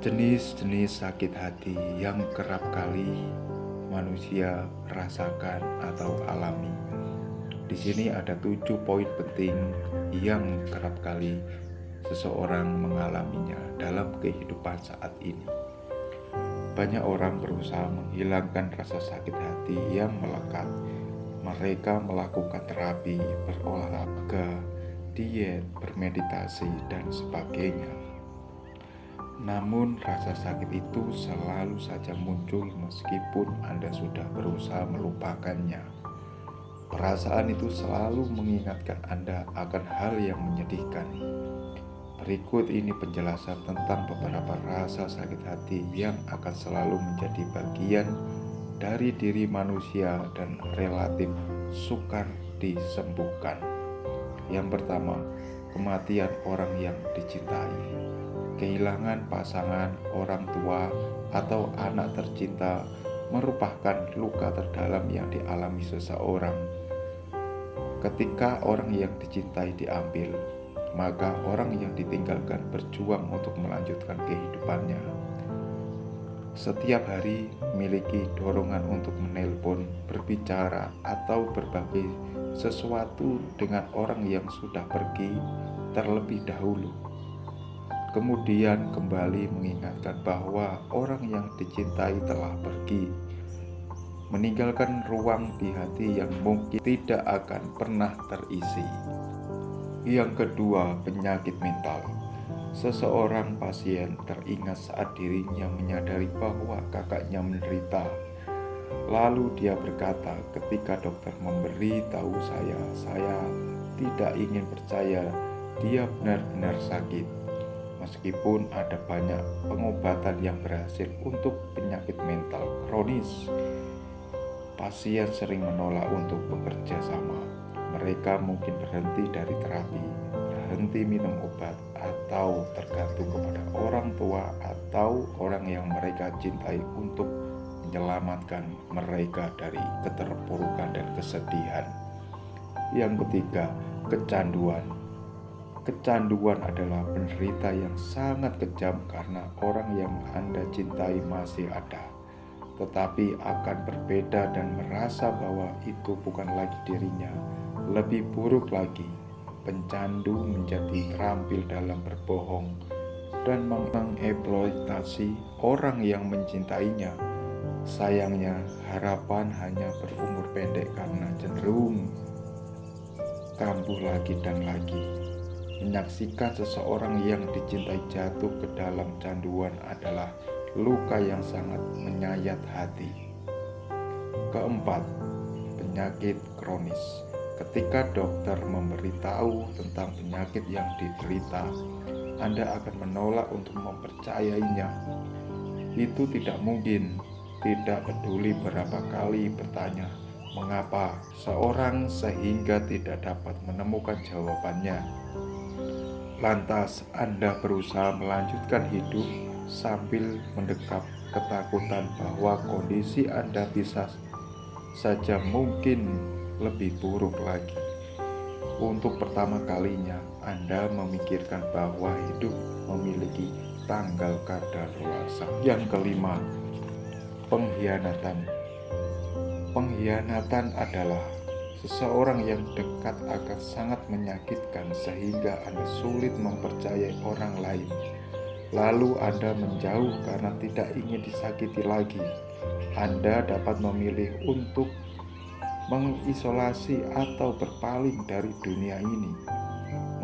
Jenis-jenis sakit hati yang kerap kali manusia rasakan atau alami. Di sini ada 7 poin penting yang kerap kali seseorang mengalaminya dalam kehidupan saat ini. Banyak orang berusaha menghilangkan rasa sakit hati yang melekat. Mereka melakukan terapi, berolahraga, diet, bermeditasi, dan sebagainya. Namun rasa sakit itu selalu saja muncul meskipun Anda sudah berusaha melupakannya. Perasaan itu selalu mengingatkan Anda akan hal yang menyedihkan. Berikut ini penjelasan tentang beberapa rasa sakit hati yang akan selalu menjadi bagian dari diri manusia dan relatif sukar disembuhkan. Yang pertama, kematian orang yang dicintai. Kehilangan pasangan, orang tua, atau anak tercinta merupakan luka terdalam yang dialami seseorang. Ketika orang yang dicintai diambil, maka orang yang ditinggalkan berjuang untuk melanjutkan kehidupannya. Setiap hari memiliki dorongan untuk menelpon, berbicara, atau berbagi sesuatu dengan orang yang sudah pergi terlebih dahulu. Kemudian kembali mengingatkan bahwa orang yang dicintai telah pergi, meninggalkan ruang di hati yang mungkin tidak akan pernah terisi. Yang kedua, penyakit mental. Seseorang pasien teringat saat dirinya menyadari bahwa kakaknya menderita. Lalu dia berkata, ketika dokter memberi tahu saya tidak ingin percaya dia benar-benar sakit. Meskipun ada banyak pengobatan yang berhasil untuk penyakit mental kronis, pasien sering menolak untuk bekerja sama. Mereka mungkin berhenti dari terapi, berhenti minum obat, atau tergantung kepada orang tua atau orang yang mereka cintai untuk menyelamatkan mereka dari keterpurukan dan kesedihan. Yang ketiga, kecanduan. Kecanduan adalah penderita yang sangat kejam karena orang yang Anda cintai masih ada, tetapi akan berbeda dan merasa bahwa itu bukan lagi dirinya. Lebih buruk lagi, pencandu menjadi terampil dalam berbohong dan mengeksploitasi orang yang mencintainya. Sayangnya, harapan hanya berumur pendek karena cenderung kambuh lagi dan lagi. Menyaksikan seseorang yang dicintai jatuh ke dalam canduan adalah luka yang sangat menyayat hati. Keempat, penyakit kronis. Ketika dokter memberitahu tentang penyakit yang diderita, Anda akan menolak untuk mempercayainya. Itu tidak mungkin. Tidak peduli berapa kali bertanya mengapa seorang sehingga tidak dapat menemukan jawabannya. Lantas Anda berusaha melanjutkan hidup sambil mendekap ketakutan bahwa kondisi Anda bisa saja mungkin lebih buruk lagi. Untuk pertama kalinya Anda memikirkan bahwa hidup memiliki tanggal kadaluarsa. Yang kelima, pengkhianatan. Pengkhianatan adalah seseorang yang dekat akan sangat menyakitkan sehingga Anda sulit mempercayai orang lain. Lalu Anda menjauh karena tidak ingin disakiti lagi. Anda dapat memilih untuk mengisolasi atau berpaling dari dunia ini,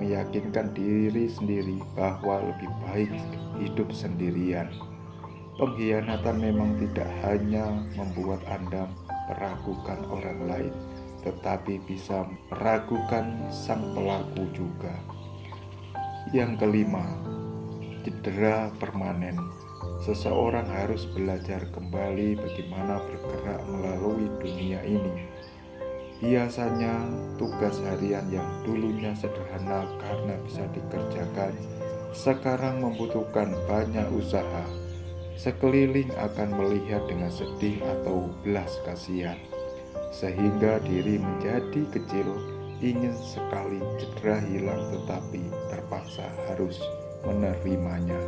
meyakinkan diri sendiri bahwa lebih baik hidup sendirian. Pengkhianatan memang tidak hanya membuat Anda meragukan orang lain, tetapi bisa meragukan sang pelaku juga. Yang kelima, cedera permanen. Seseorang harus belajar kembali bagaimana bergerak melalui dunia ini. Biasanya tugas harian yang dulunya sederhana karena bisa dikerjakan, sekarang membutuhkan banyak usaha. Sekeliling akan melihat dengan sedih atau belas kasihan, sehingga diri menjadi kecil, ingin sekali cedera hilang tetapi terpaksa harus menerimanya.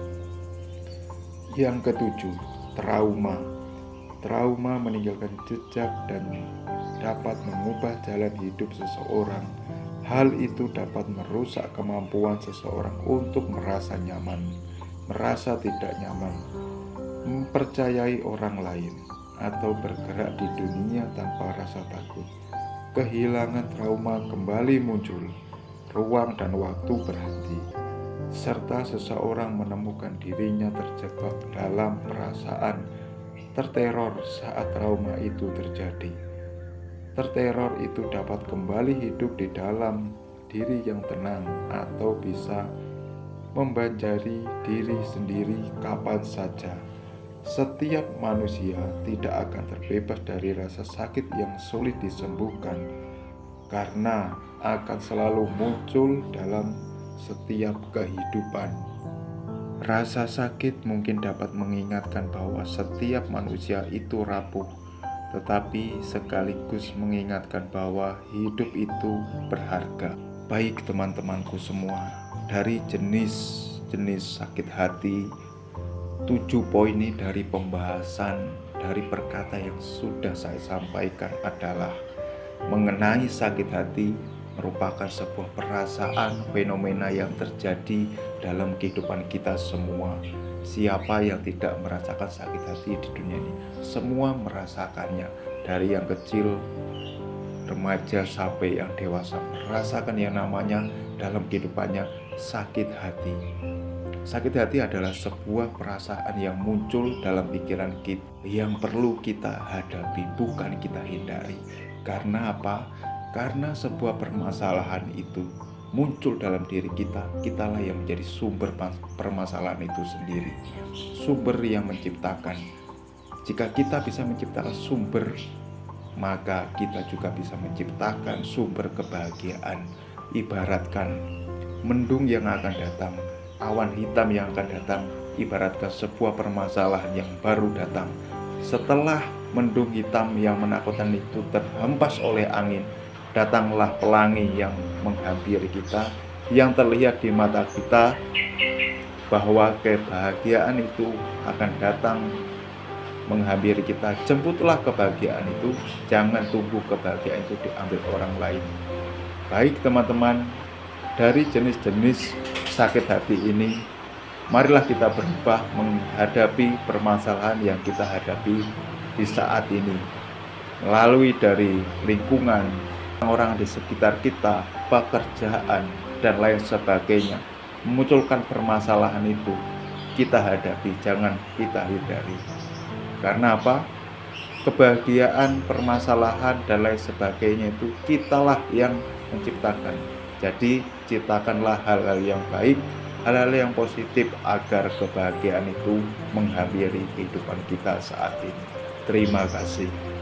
Yang ketujuh, trauma. Trauma meninggalkan jejak dan dapat mengubah jalan hidup seseorang. Hal itu dapat merusak kemampuan seseorang untuk merasa nyaman, merasa tidak nyaman, mempercayai orang lain, atau bergerak di dunia tanpa rasa takut. Kehilangan trauma kembali muncul, ruang dan waktu berhenti, serta seseorang menemukan dirinya terjebak dalam perasaan terteror saat trauma itu terjadi. Terteror itu dapat kembali hidup di dalam diri yang tenang atau bisa membanjari diri sendiri kapan saja. Setiap manusia tidak akan terbebas dari rasa sakit yang sulit disembuhkan karena akan selalu muncul dalam setiap kehidupan. Rasa sakit mungkin dapat mengingatkan bahwa setiap manusia itu rapuh, tetapi sekaligus mengingatkan bahwa hidup itu berharga. Baik teman-temanku semua, dari jenis-jenis sakit hati, 7 poin ini dari pembahasan dari perkata yang sudah saya sampaikan adalah mengenai sakit hati merupakan sebuah perasaan fenomena yang terjadi dalam kehidupan kita semua. Siapa yang tidak merasakan sakit hati di dunia ini? Semua merasakannya, dari yang kecil, remaja sampai yang dewasa merasakan yang namanya dalam kehidupannya sakit hati. Sakit hati adalah sebuah perasaan yang muncul dalam pikiran kita yang perlu kita hadapi, bukan kita hindari. Karena apa? Karena sebuah permasalahan itu muncul dalam diri kita, kitalah yang menjadi sumber permasalahan itu sendiri, sumber yang menciptakan. Jika kita bisa menciptakan sumber, maka kita juga bisa menciptakan sumber kebahagiaan. Ibaratkan mendung yang akan datang, awan hitam yang akan datang, ibaratkan sebuah permasalahan yang baru datang. Setelah mendung hitam yang menakutkan itu terhempas oleh angin, datanglah pelangi yang menghampiri kita, yang terlihat di mata kita bahwa kebahagiaan itu akan datang menghampiri kita. Jemputlah kebahagiaan itu, jangan tunggu kebahagiaan itu diambil orang lain. Baik teman-teman, dari jenis-jenis sakit hati ini, marilah kita berubah menghadapi permasalahan yang kita hadapi di saat ini, melalui dari lingkungan, orang di sekitar kita, pekerjaan, dan lain sebagainya. Memunculkan permasalahan itu, kita hadapi, jangan kita hindari. Karena apa? Kebahagiaan, permasalahan, dan lain sebagainya itu kitalah yang menciptakan. Jadi ciptakanlah hal-hal yang baik, hal-hal yang positif agar kebahagiaan itu menghampiri kehidupan kita saat ini. Terima kasih.